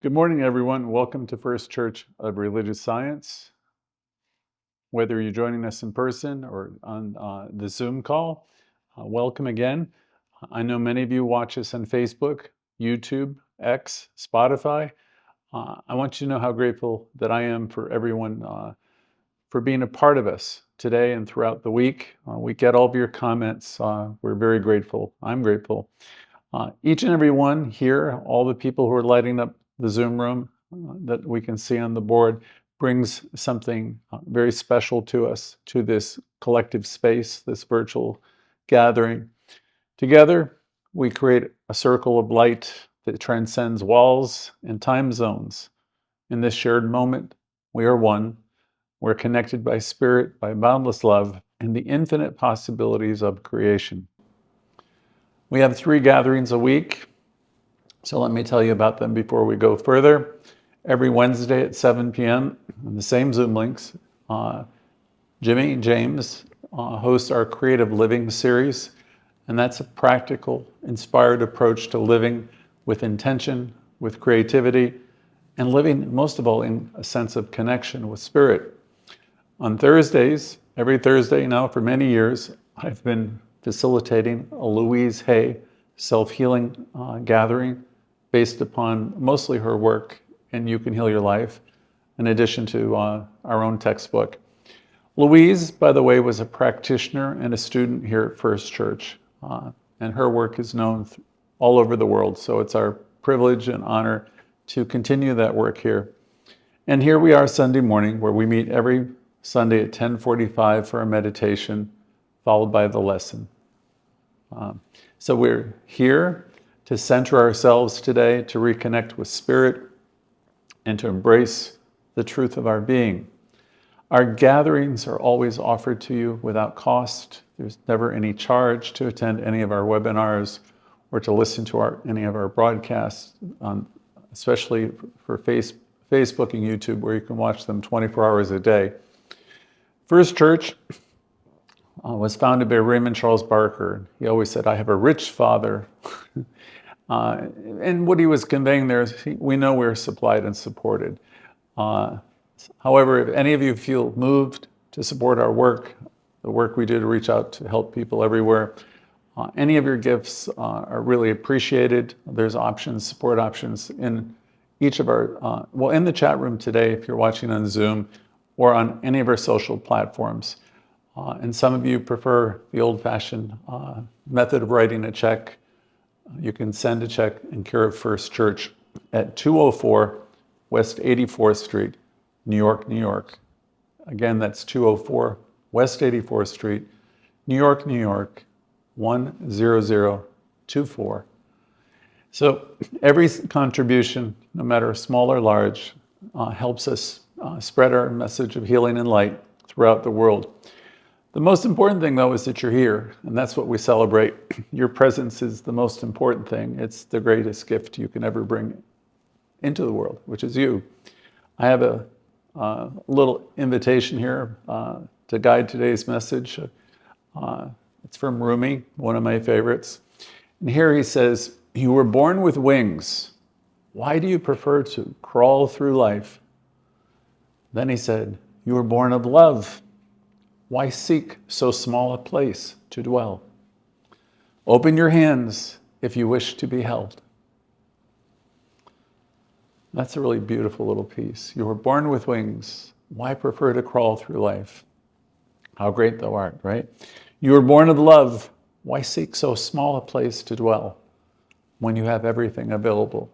Good morning, everyone. Welcome to First Church of Religious Science. Whether you're joining us in person or on the Zoom call, welcome again. I know many of you watch us on Facebook, YouTube, X, Spotify. I want you to know how grateful that I am for everyone for being a part of us today and throughout the week. We get all of your comments. We're very grateful. I'm grateful. Each and every one here, all the people who are lighting up the Zoom room that we can see on the board, brings something very special to us, to this collective space, this virtual gathering. Together, we create a circle of light that transcends walls and time zones. In this shared moment, we are one. We're connected by spirit, by boundless love, and the infinite possibilities of creation. We have 3 gatherings a week. So let me tell you about them before we go further. Every Wednesday at 7 p.m. on the same Zoom links, Jimmy and James host our Creative Living series, and that's a practical, inspired approach to living with intention, with creativity, and living, most of all, in a sense of connection with spirit. On Thursdays, every Thursday now for many years, I've been facilitating a Louise self-healing gathering based upon mostly her work in You Can Heal Your Life, in addition to our own textbook. Louise, by the way, was a practitioner and a student here at First Church, and her work is known all over the world, so it's our privilege and honor to continue that work here. And here we are Sunday morning, where we meet every Sunday at 10:45 for a meditation, followed by the lesson. So we're here to center ourselves today, to reconnect with spirit, and to embrace the truth of our being. Our gatherings are always offered to you without cost. There's never any charge to attend any of our webinars or to listen to any of our broadcasts, especially for Facebook and YouTube, where you can watch them 24 hours a day. First Church was founded by Raymond Charles Barker. He always said, "I have a rich father." And what he was conveying there is, we know we're supplied and supported. However, if any of you feel moved to support our work, the work we do to reach out to help people everywhere, any of your gifts are really appreciated. There's options, support options in each of our, in the chat room today, if you're watching on Zoom, or on any of our social platforms. And some of you prefer the old-fashioned method of writing a check. You can send a check in care of First Church at 204 West 84th Street, New York, New York. Again, that's 204 West 84th Street, New York, New York, 10024. So every contribution, no matter small or large, helps us spread our message of healing and light throughout the world. The most important thing, though, is that you're here, and that's what we celebrate. Your presence is the most important thing. It's the greatest gift you can ever bring into the world, which is you. I have a little invitation here to guide today's message. It's from Rumi, one of my favorites. And here he says, "You were born with wings. Why do you prefer to crawl through life?" Then he said, "You were born of love. Why seek so small a place to dwell? Open your hands if you wish to be held." That's a really beautiful little piece. You were born with wings. Why prefer to crawl through life? How great thou art, right? You were born of love. Why seek so small a place to dwell when you have everything available?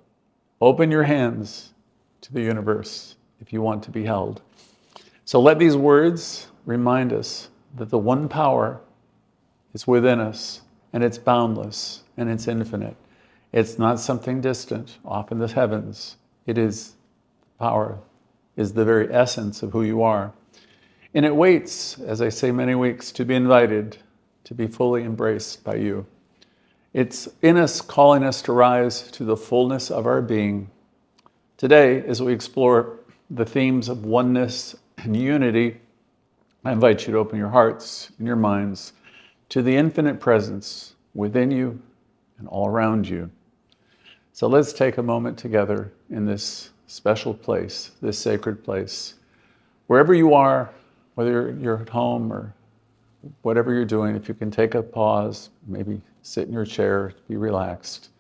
Open your hands to the universe if you want to be held. So let these words remind us that the one power is within us, and it's boundless, and it's infinite. It's not something distant off in the heavens. It is power, is the very essence of who you are. And it waits, as I say many weeks, to be invited, to be fully embraced by you. It's in us, calling us to rise to the fullness of our being. Today, as we explore the themes of oneness and unity, I invite you to open your hearts and your minds to the infinite presence within you and all around you. So let's take a moment together in this special place, this sacred place. Wherever you are, whether you're at home or whatever you're doing, if you can take a pause, maybe sit in your chair, be relaxed.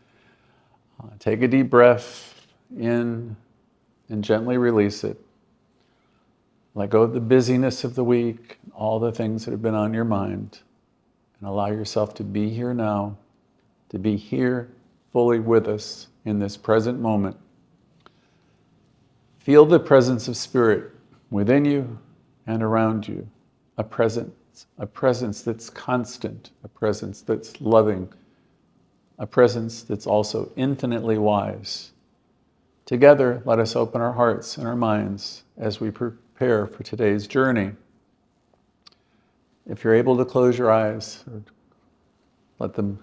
Take a deep breath in and gently release it. Let go of the busyness of the week, all the things that have been on your mind, and allow yourself to be here now, to be here fully with us in this present moment. Feel the presence of Spirit within you and around you, a presence that's constant, a presence that's loving, a presence that's also infinitely wise. Together, let us open our hearts and our minds as we prepare for today's journey. If you're able to close your eyes, or let them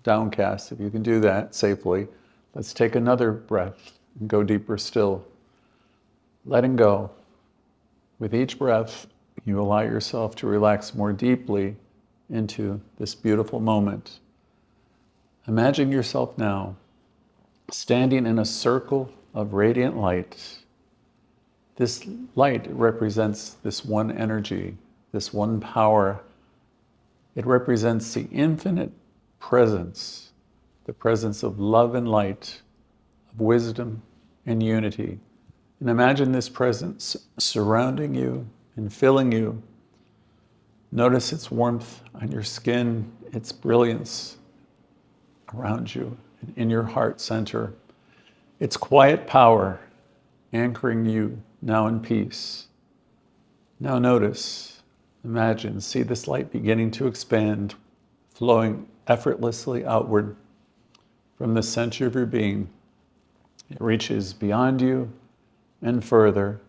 downcast, if you can do that safely, let's take another breath and go deeper still. Letting go. With each breath, you allow yourself to relax more deeply into this beautiful moment. Imagine yourself now standing in a circle of radiant light. This light represents this one energy, this one power. It represents the infinite presence, the presence of love and light, of wisdom and unity. And imagine this presence surrounding you and filling you. Notice its warmth on your skin, its brilliance around you and in your heart center. Its quiet power anchoring you now in peace. Now notice, imagine, see this light beginning to expand, flowing effortlessly outward from the center of your being. It reaches beyond you and further,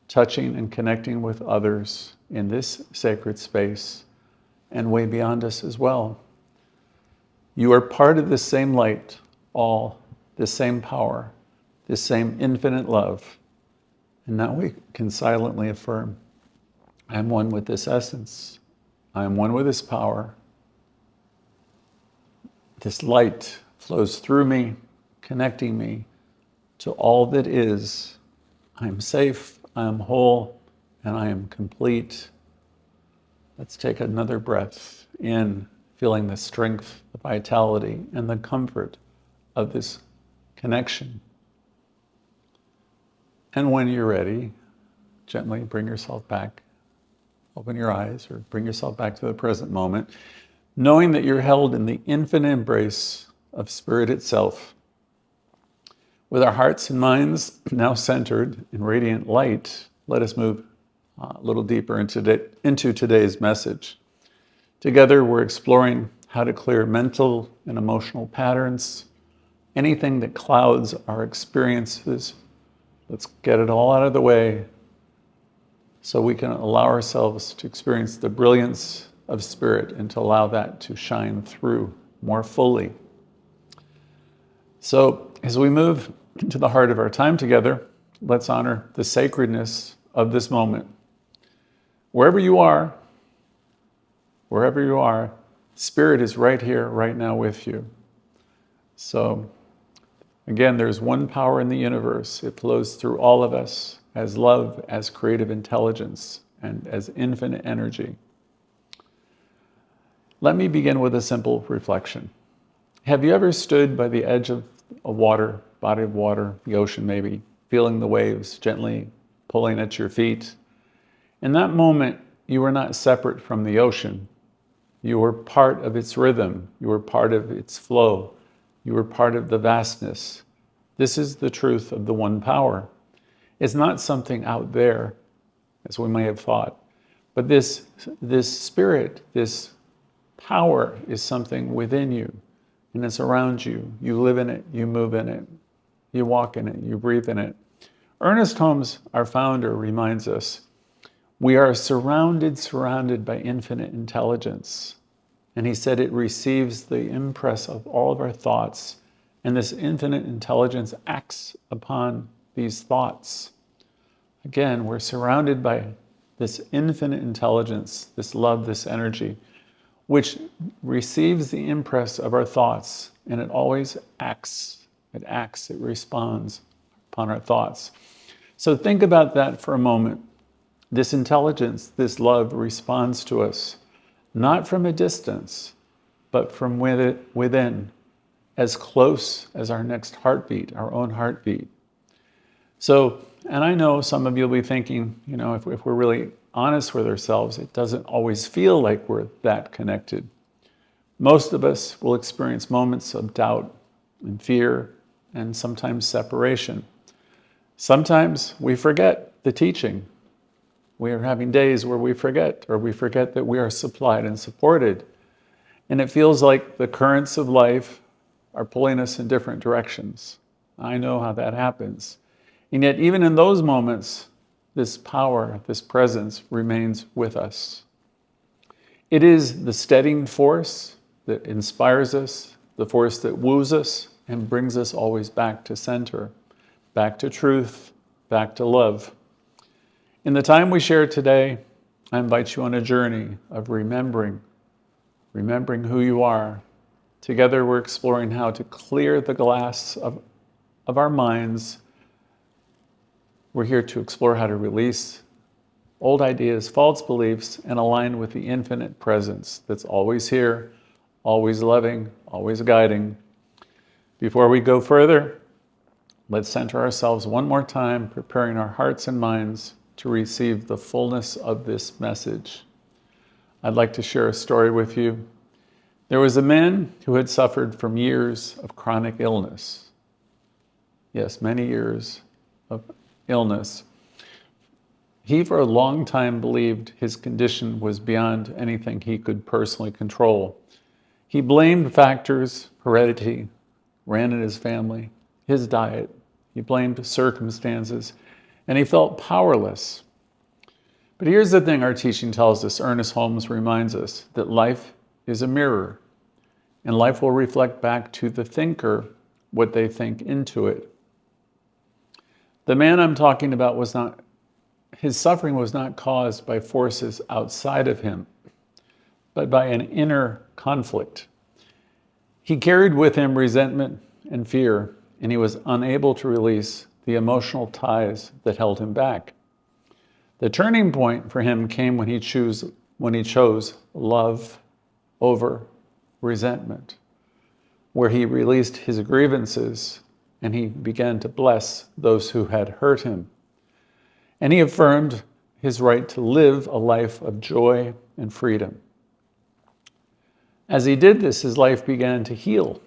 touching and connecting with others in this sacred space and way beyond us as well. You are part of this same light, all, this same power, this same infinite love. And now we can silently affirm, I am one with this essence. I am one with this power. This light flows through me, connecting me to all that is. I am safe, I am whole, and I am complete. Let's take another breath in, feeling the strength, the vitality, and the comfort of this connection. And when you're ready, gently bring yourself back. Open your eyes or bring yourself back to the present moment, knowing that you're held in the infinite embrace of Spirit itself. With our hearts and minds now centered in radiant light, let us move a little deeper into today's message. Together, we're exploring how to clear mental and emotional patterns, anything that clouds our experiences. Let's get it all out of the way so we can allow ourselves to experience the brilliance of Spirit and to allow that to shine through more fully. So as we move to the heart of our time together, let's honor the sacredness of this moment. Wherever you are, Spirit is right here, right now with you. So again, there's one power in the universe. It flows through all of us as love, as creative intelligence, and as infinite energy. Let me begin with a simple reflection. Have you ever stood by the edge of a body of water, the ocean maybe, feeling the waves gently pulling at your feet? In that moment, you were not separate from the ocean. You were part of its rhythm. You were part of its flow. You were part of the vastness. This is the truth of the one power. It's not something out there, as we may have thought, but this spirit, this power is something within you, and it's around you. You live in it, you move in it, you walk in it, you breathe in it. Ernest Holmes, our founder, reminds us, we are surrounded by infinite intelligence. And he said it receives the impress of all of our thoughts, and this infinite intelligence acts upon these thoughts. Again, we're surrounded by this infinite intelligence, this love, this energy, which receives the impress of our thoughts, and it always acts it acts, it responds upon our thoughts. So think about that for a moment. This intelligence, this love responds to us, not from a distance, but from within, as close as our next heartbeat, our own heartbeat. So, and I know some of you will be thinking, if we're really honest with ourselves, it doesn't always feel like we're that connected. Most of us will experience moments of doubt and fear and sometimes separation. Sometimes we forget the teaching. We are having days where we forget, or we forget that we are supplied and supported. And it feels like the currents of life are pulling us in different directions. I know how that happens. And yet, even in those moments, this power, this presence remains with us. It is the steadying force that inspires us, the force that woos us and brings us always back to center, back to truth, back to love. In the time we share today, I invite you on a journey of remembering who you are. Together we're exploring how to clear the glass of our minds. We're here to explore how to release old ideas, false beliefs, and align with the infinite presence that's always here, always loving, always guiding. Before we go further, let's center ourselves one more time, preparing our hearts and minds to receive the fullness of this message. I'd like to share a story with you. There was a man who had suffered from years of chronic illness. Yes, many years of illness. He for a long time believed his condition was beyond anything he could personally control. He blamed factors, heredity, ran in his family, his diet. He blamed circumstances, and he felt powerless. But here's the thing our teaching tells us, Ernest Holmes reminds us, that life is a mirror, and life will reflect back to the thinker what they think into it. The man I'm talking about his suffering was not caused by forces outside of him, but by an inner conflict. He carried with him resentment and fear, and he was unable to release the emotional ties that held him back. The turning point for him came when he chose love over resentment, where he released his grievances and he began to bless those who had hurt him. And he affirmed his right to live a life of joy and freedom. As he did this, his life began to heal,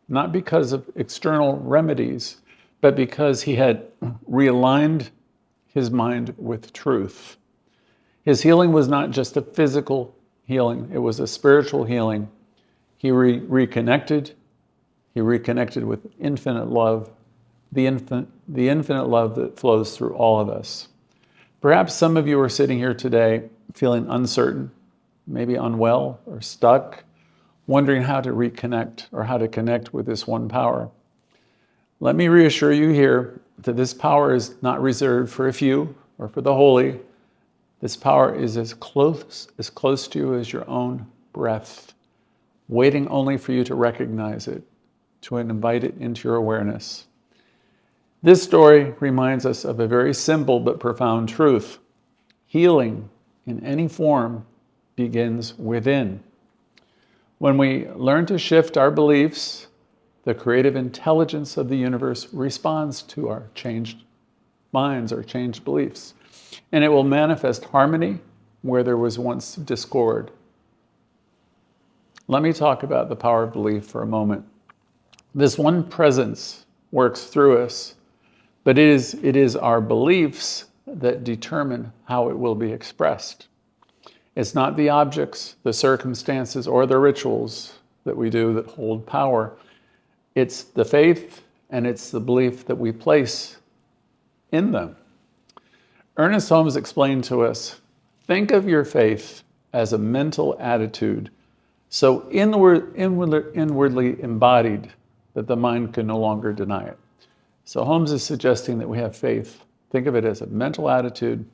not because of external remedies, but because he had realigned his mind with truth. His healing was not just a physical healing, it was a spiritual healing. He reconnected with infinite love, the infinite love that flows through all of us. Perhaps some of you are sitting here today feeling uncertain, maybe unwell or stuck, wondering how to reconnect or how to connect with this one power. Let me reassure you here that this power is not reserved for a few or for the holy. This power is as close to you as your own breath, waiting only for you to recognize it, to invite it into your awareness. This story reminds us of a very simple but profound truth. Healing in any form begins within. When we learn to shift our beliefs, the creative intelligence of the universe responds to our changed minds, our changed beliefs, and it will manifest harmony where there was once discord. Let me talk about the power of belief for a moment. This one presence works through us, but it is our beliefs that determine how it will be expressed. It's not the objects, the circumstances, or the rituals that we do that hold power. It's the faith and it's the belief that we place in them. Ernest Holmes explained to us, think of your faith as a mental attitude, so inwardly embodied that the mind can no longer deny it. So Holmes is suggesting that we have faith. Think of it as a mental attitude,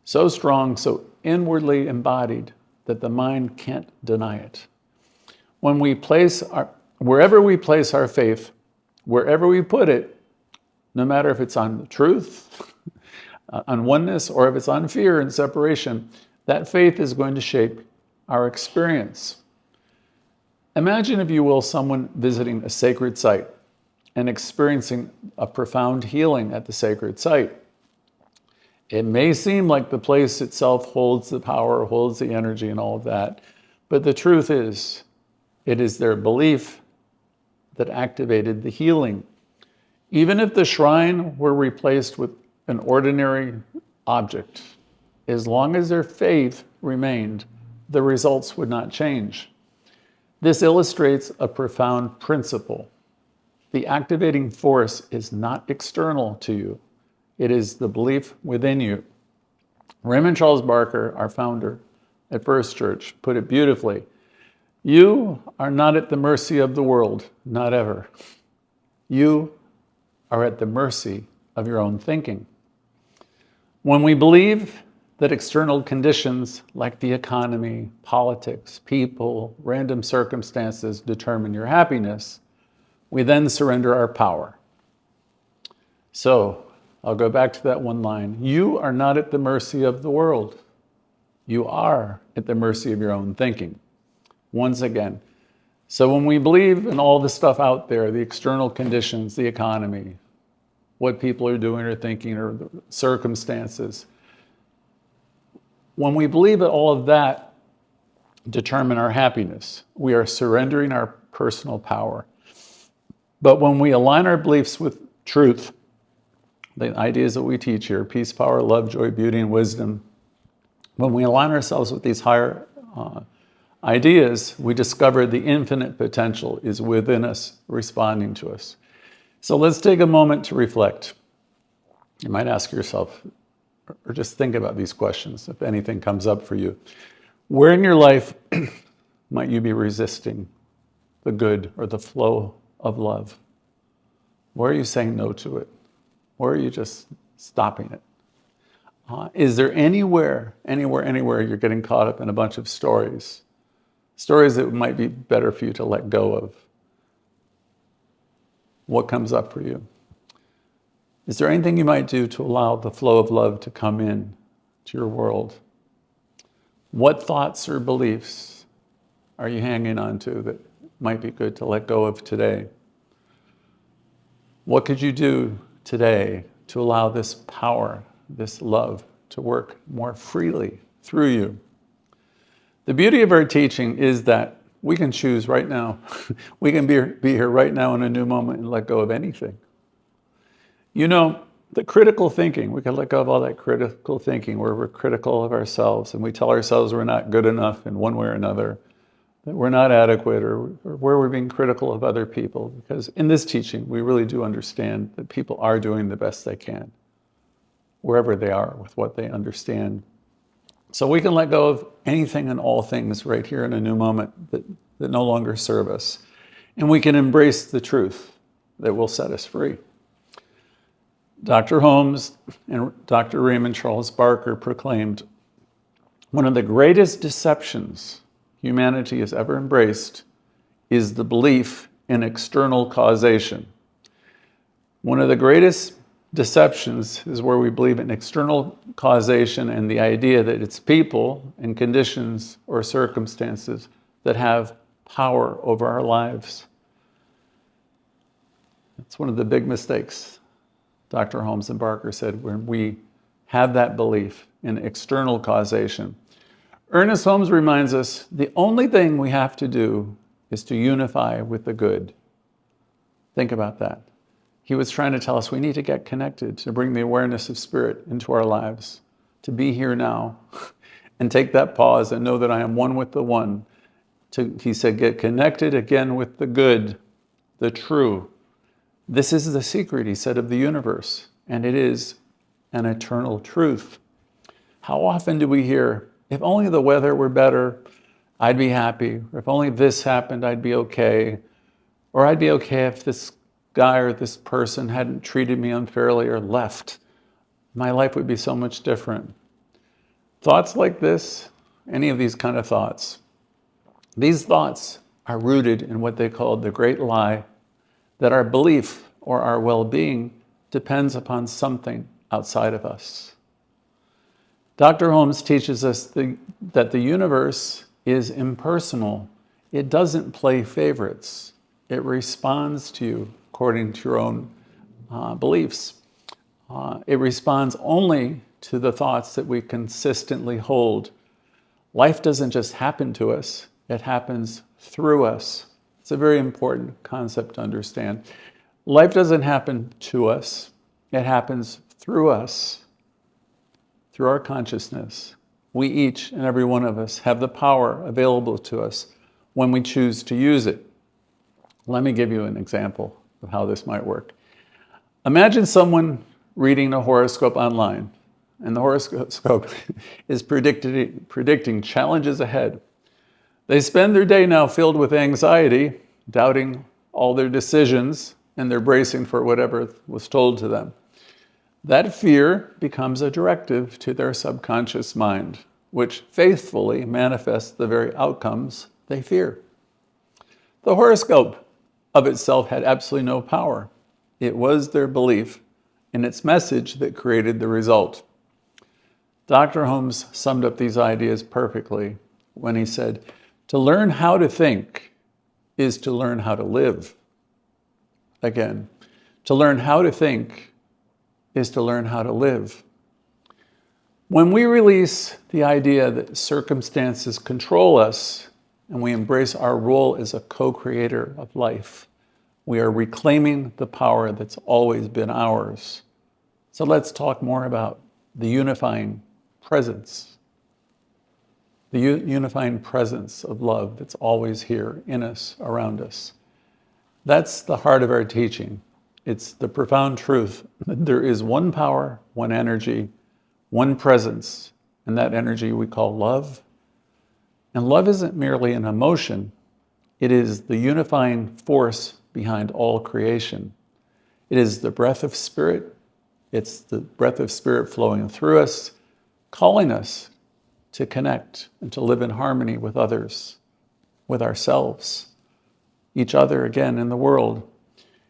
so strong, so inwardly embodied that the mind can't deny it. Wherever we place our faith, wherever we put it, no matter if it's on the truth, on oneness, or if it's on fear and separation, that faith is going to shape our experience. Imagine, if you will, someone visiting a sacred site and experiencing a profound healing at the sacred site. It may seem like the place itself holds the power, holds the energy and all of that, but the truth is, it is their belief that activated the healing. Even if the shrine were replaced with an ordinary object, as long as their faith remained, the results would not change. This illustrates a profound principle. The activating force is not external to you. It is the belief within you. Raymond Charles Barker, our founder at First Church, put it beautifully. You are not at the mercy of the world, not ever. You are at the mercy of your own thinking. When we believe that external conditions like the economy, politics, people, random circumstances determine your happiness, we then surrender our power. So, I'll go back to that one line. You are not at the mercy of the world. You are at the mercy of your own thinking. Once again. So when we believe in all the stuff out there, the external conditions, the economy, what people are doing or thinking, or the circumstances, when we believe that all of that determine our happiness, we are surrendering our personal power. But when we align our beliefs with truth, the ideas that we teach here, peace, power, love, joy, beauty, and wisdom, when we align ourselves with these higher ideas, we discover the infinite potential is within us, responding to us. So let's take a moment to reflect. You might ask yourself, or just think about these questions, if anything comes up for you. Where in your life might you be resisting the good or the flow of love? Where are you saying no to it? Where are you just stopping it? Is there anywhere you're getting caught up in a bunch of stories that might be better for you to let go of? What comes up for you? Is there anything you might do to allow the flow of love to come in to your world? What thoughts or beliefs are you hanging on to that might be good to let go of today? What could you do today to allow this power, this love, to work more freely through you? The beauty of our teaching is that we can choose right now. We can be here right now in a new moment and let go of anything. You know, the critical thinking, we can let go of all that critical thinking where we're critical of ourselves and we tell ourselves we're not good enough in one way or another, that we're not adequate, or where we're being critical of other people. Because in this teaching, we really do understand that people are doing the best they can, wherever they are with what they understand. So we can let go of anything and all things right here in a new moment that no longer serve us. And we can embrace the truth that will set us free. Dr. Holmes and Dr. Raymond Charles Barker proclaimed, one of the greatest deceptions humanity has ever embraced is the belief in external causation. One of the greatest deceptions is where we believe in external causation and the idea that it's people and conditions or circumstances that have power over our lives. It's one of the big mistakes, Dr. Holmes and Barker said, when we have that belief in external causation. Ernest Holmes reminds us the only thing we have to do is to unify with the good. Think about that. He was trying to tell us we need to get connected, to bring the awareness of spirit into our lives, to be here now, and take that pause and know that I am one with the one. He said, get connected again with the good, the true. This is the secret, he said, of the universe, and it is an eternal truth. How often do we hear, if only the weather were better, I'd be happy. Or if only this happened, I'd be okay. Or I'd be okay if this guy or this person hadn't treated me unfairly or left. My life would be so much different. Thoughts like this, any of these kind of thoughts, these thoughts are rooted in what they call the great lie, that our belief or our well-being depends upon something outside of us. Dr. Holmes teaches us that the universe is impersonal. It doesn't play favorites. It responds to you according to your own beliefs. It responds only to the thoughts that we consistently hold. Life doesn't just happen to us, it happens through us. It's a very important concept to understand. Life doesn't happen to us, it happens through us, through our consciousness. We each and every one of us have the power available to us when we choose to use it. Let me give you an example of how this might work. Imagine someone reading a horoscope online, and the horoscope is predicting challenges ahead. They spend their day now filled with anxiety, doubting all their decisions, and they're bracing for whatever was told to them. That fear becomes a directive to their subconscious mind, which faithfully manifests the very outcomes they fear. The horoscope of itself had absolutely no power. It was their belief in its message that created the result. Dr. Holmes summed up these ideas perfectly when he said, "To learn how to think is to learn how to live." Again, to learn how to think is to learn how to live. When we release the idea that circumstances control us and we embrace our role as a co-creator of life, we are reclaiming the power that's always been ours. So let's talk more about the unifying presence. The unifying presence of love that's always here in us, around us. That's the heart of our teaching. It's the profound truth that there is one power, one energy, one presence, and that energy we call love. And love isn't merely an emotion, it is the unifying force behind all creation. It is the breath of spirit. It's the breath of spirit flowing through us, calling us to connect and to live in harmony with others, with ourselves, each other, again, in the world.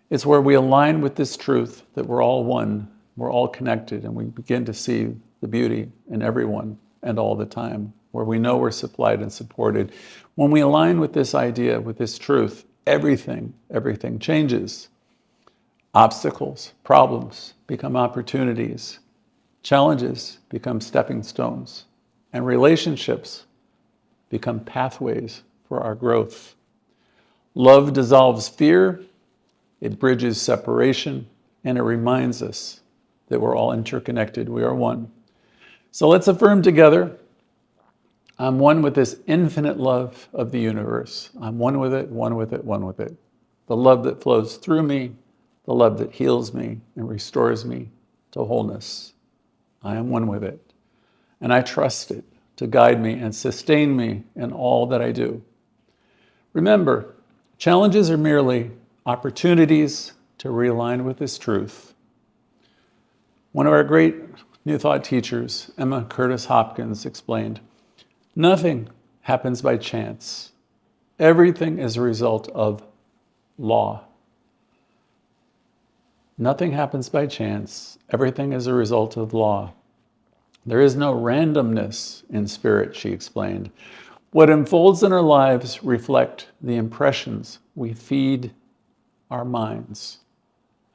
It's where we align with this truth that we're all one, we're all connected, and we begin to see the beauty in everyone and all the time, where we know we're supplied and supported. When we align with this idea, with this truth, everything changes. Obstacles, problems become opportunities. Challenges become stepping stones. And relationships become pathways for our growth. Love dissolves fear, it bridges separation, and it reminds us that we're all interconnected, we are one. So let's affirm together, I'm one with this infinite love of the universe. I'm one with it, one with it, one with it. The love that flows through me, the love that heals me and restores me to wholeness. I am one with it. And I trust it to guide me and sustain me in all that I do. Remember, challenges are merely opportunities to realign with this truth. One of our great New Thought teachers, Emma Curtis Hopkins, explained, "Nothing happens by chance. Everything is a result of law." Nothing happens by chance. Everything is a result of law. There is no randomness in spirit, she explained. What unfolds in our lives reflect the impressions we feed our minds.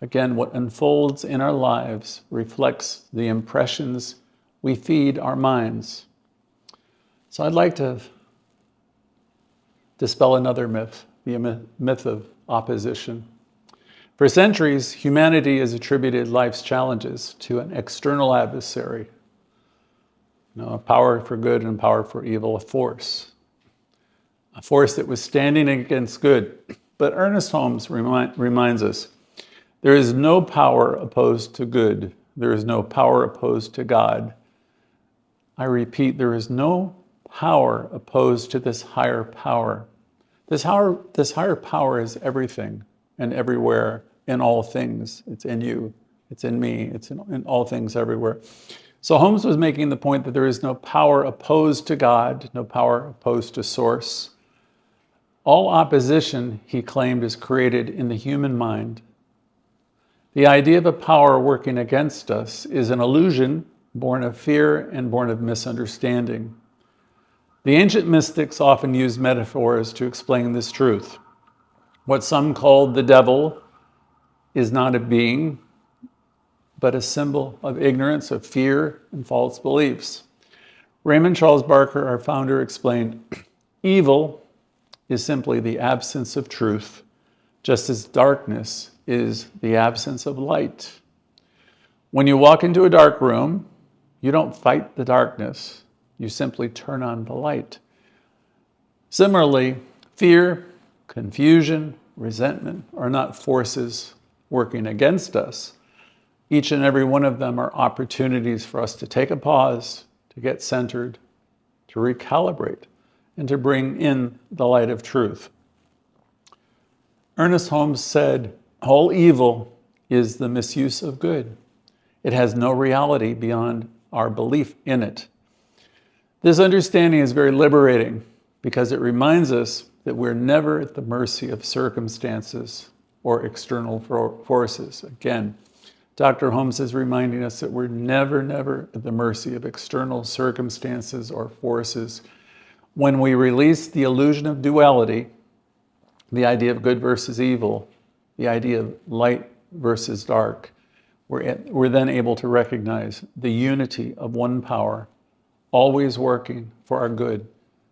Again, what unfolds in our lives reflects the impressions we feed our minds. So I'd like to dispel another myth, the myth of opposition. For centuries, humanity has attributed life's challenges to an external adversary, a power for good and power for evil, a force that was standing against good. But Ernest Holmes reminds us, there is no power opposed to good. There is no power opposed to God. I repeat, there is no power opposed to this higher power. This higher power is everything and everywhere, in all things. It's in you, it's in me, it's in all things everywhere. So Holmes was making the point that there is no power opposed to God, no power opposed to Source. All opposition, he claimed, is created in the human mind. The idea of a power working against us is an illusion born of fear and born of misunderstanding. The ancient mystics often used metaphors to explain this truth. What some called the devil is not a being, but a symbol of ignorance, of fear, and false beliefs. Raymond Charles Barker, our founder, explained, evil is simply the absence of truth, just as darkness is the absence of light. When you walk into a dark room, you don't fight the darkness, you simply turn on the light. Similarly, fear, confusion, resentment are not forces working against us. Each and every one of them are opportunities for us to take a pause, to get centered, to recalibrate, and to bring in the light of truth. Ernest Holmes said, all evil is the misuse of good. It has no reality beyond our belief in it. This understanding is very liberating because it reminds us that we're never at the mercy of circumstances or external forces. Again, Dr. Holmes is reminding us that we're never at the mercy of external circumstances or forces. When we release the illusion of duality, the idea of good versus evil, the idea of light versus dark, we're then able to recognize the unity of one power, always working for our good,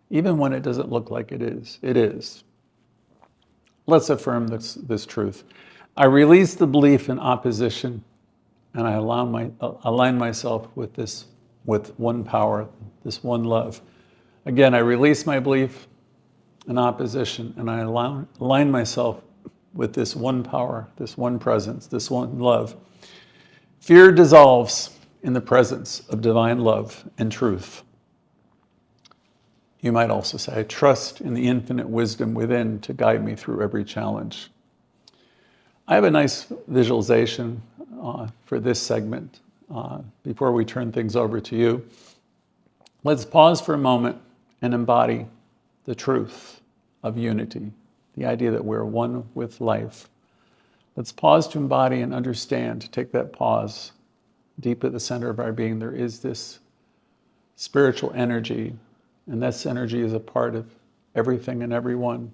even when it doesn't look like it is. It is. Let's affirm this truth. I release the belief in opposition, and I align myself with one power, this one love. Again, I release my belief in opposition, and I align myself with this one power, this one presence, this one love. Fear dissolves in the presence of divine love and truth. You might also say, I trust in the infinite wisdom within to guide me through every challenge. I have a nice visualization for this segment before we turn things over to you. Let's pause for a moment and embody the truth of unity, the idea that we're one with life. Let's pause to embody and understand, to take that pause. Deep at the center of our being, there is this spiritual energy, and this energy is a part of everything and everyone.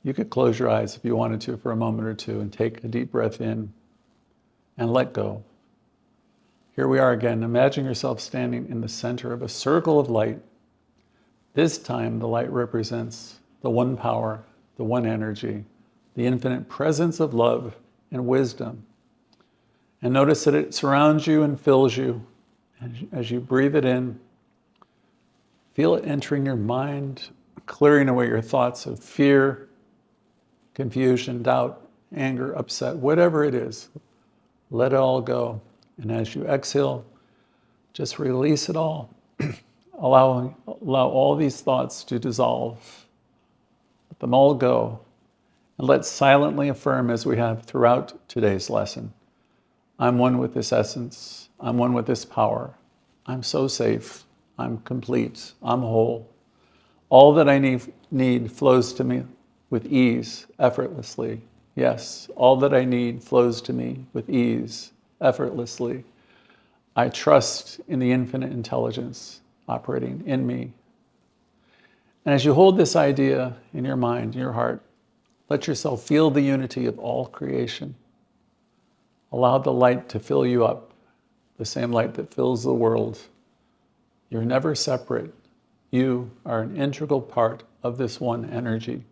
You could close your eyes if you wanted to for a moment or two and take a deep breath in and let go. Here we are again. Imagine yourself standing in the center of a circle of light. This time, the light represents the one power, the one energy, the infinite presence of love and wisdom. And notice that it surrounds you and fills you. As you breathe it in, feel it entering your mind, clearing away your thoughts of fear, confusion, doubt, anger, upset, whatever it is. Let it all go. And as you exhale, just release it all. Allow all these thoughts to dissolve. Let them all go. And let's silently affirm, as we have throughout today's lesson, I'm one with this essence. I'm one with this power. I'm so safe. I'm complete. I'm whole. All that I need flows to me with ease, effortlessly. Yes, all that I need flows to me with ease, effortlessly. I trust in the infinite intelligence operating in me. And as you hold this idea in your mind, in your heart, let yourself feel the unity of all creation. Allow the light to fill you up, the same light that fills the world. You're never separate. You are an integral part of this one energy.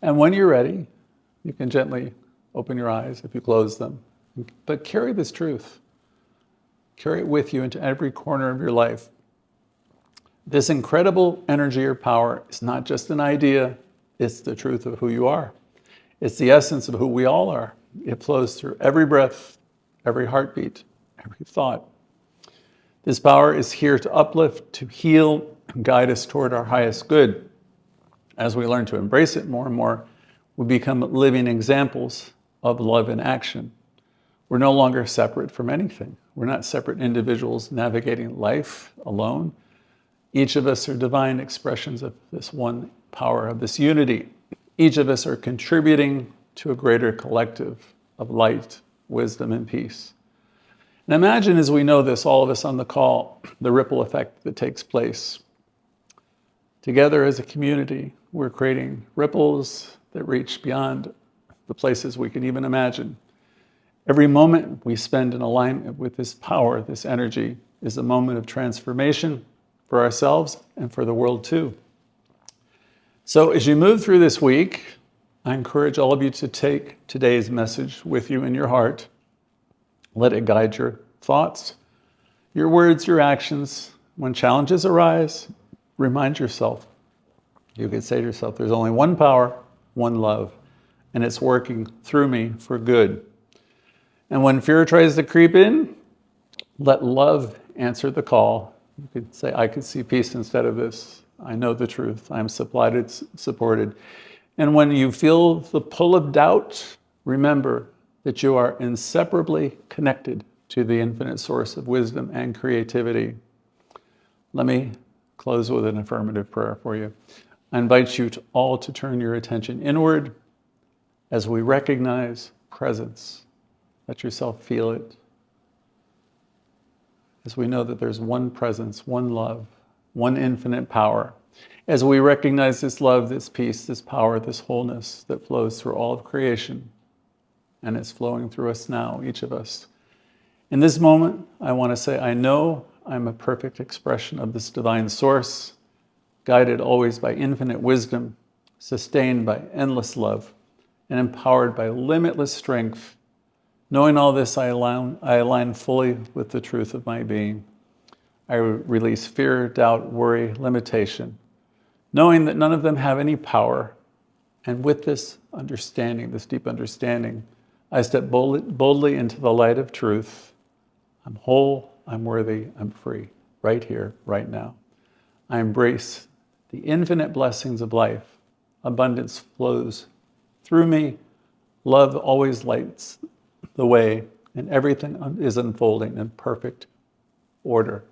And when you're ready, you can gently open your eyes if you close them. But carry this truth. Carry it with you into every corner of your life. This incredible energy or power is not just an idea, it's the truth of who you are. It's the essence of who we all are. It flows through every breath, every heartbeat, every thought. This power is here to uplift, to heal, and guide us toward our highest good. As we learn to embrace it more and more, we become living examples of love in action. We're no longer separate from anything. We're not separate individuals navigating life alone. Each of us are divine expressions of this one power, of this unity. Each of us are contributing to a greater collective of light wisdom, and peace. And imagine, as we know this, all of us on the call, the ripple effect that takes place. Together as a community, we're creating ripples that reach beyond the places we can even imagine. Every moment we spend in alignment with this power, this energy, is a moment of transformation for ourselves and for the world too. So as you move through this week, I encourage all of you to take today's message with you in your heart. Let it guide your thoughts, your words, your actions. When challenges arise, remind yourself. You could say to yourself, there's only one power, one love, and it's working through me for good. And when fear tries to creep in, let love answer the call. You could say, I could see peace instead of this. I know the truth. I'm supported. And when you feel the pull of doubt, remember that you are inseparably connected to the infinite source of wisdom and creativity. Let me close with an affirmative prayer for you. I invite you all to turn your attention inward as we recognize presence. Let yourself feel it. As we know that there's one presence, one love, one infinite power. As we recognize this love, this peace, this power, this wholeness that flows through all of creation, and it's flowing through us now, each of us. In this moment, I want to say, I know I'm a perfect expression of this divine source, guided always by infinite wisdom, sustained by endless love, and empowered by limitless strength. Knowing all this, I align fully with the truth of my being. I release fear, doubt, worry, limitation, knowing that none of them have any power. And with this understanding, this deep understanding, I step boldly into the light of truth. I'm whole, I'm worthy, I'm free, right here, right now. I embrace the infinite blessings of life. Abundance flows through me. Love always lights the way, and everything is unfolding in perfect order.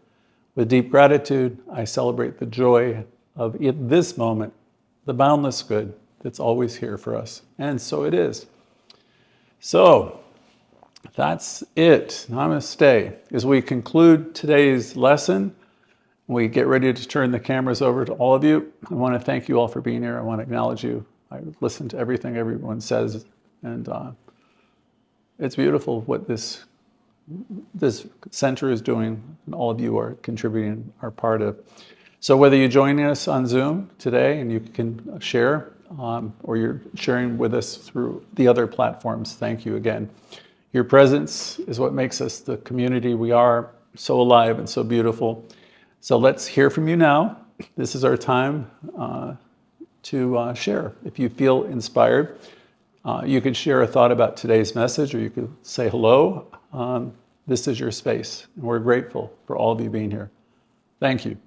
With deep gratitude, I celebrate the joy of this moment, the boundless good that's always here for us. And so it is. So that's it. Namaste. As we conclude today's lesson, we get ready to turn the cameras over to all of you. I want to thank you all for being here. I want to acknowledge you. I listen to everything everyone says, and it's beautiful what this center is doing, and all of you are contributing, are part of. So whether you're joining us on Zoom today and you can share, or you're sharing with us through the other platforms, thank you again. Your presence is what makes us the community we are, so alive and so beautiful. So let's hear from you now. This is our time to share. If you feel inspired, you can share a thought about today's message, or you could say hello. This is your space, and we're grateful for all of you being here. Thank you.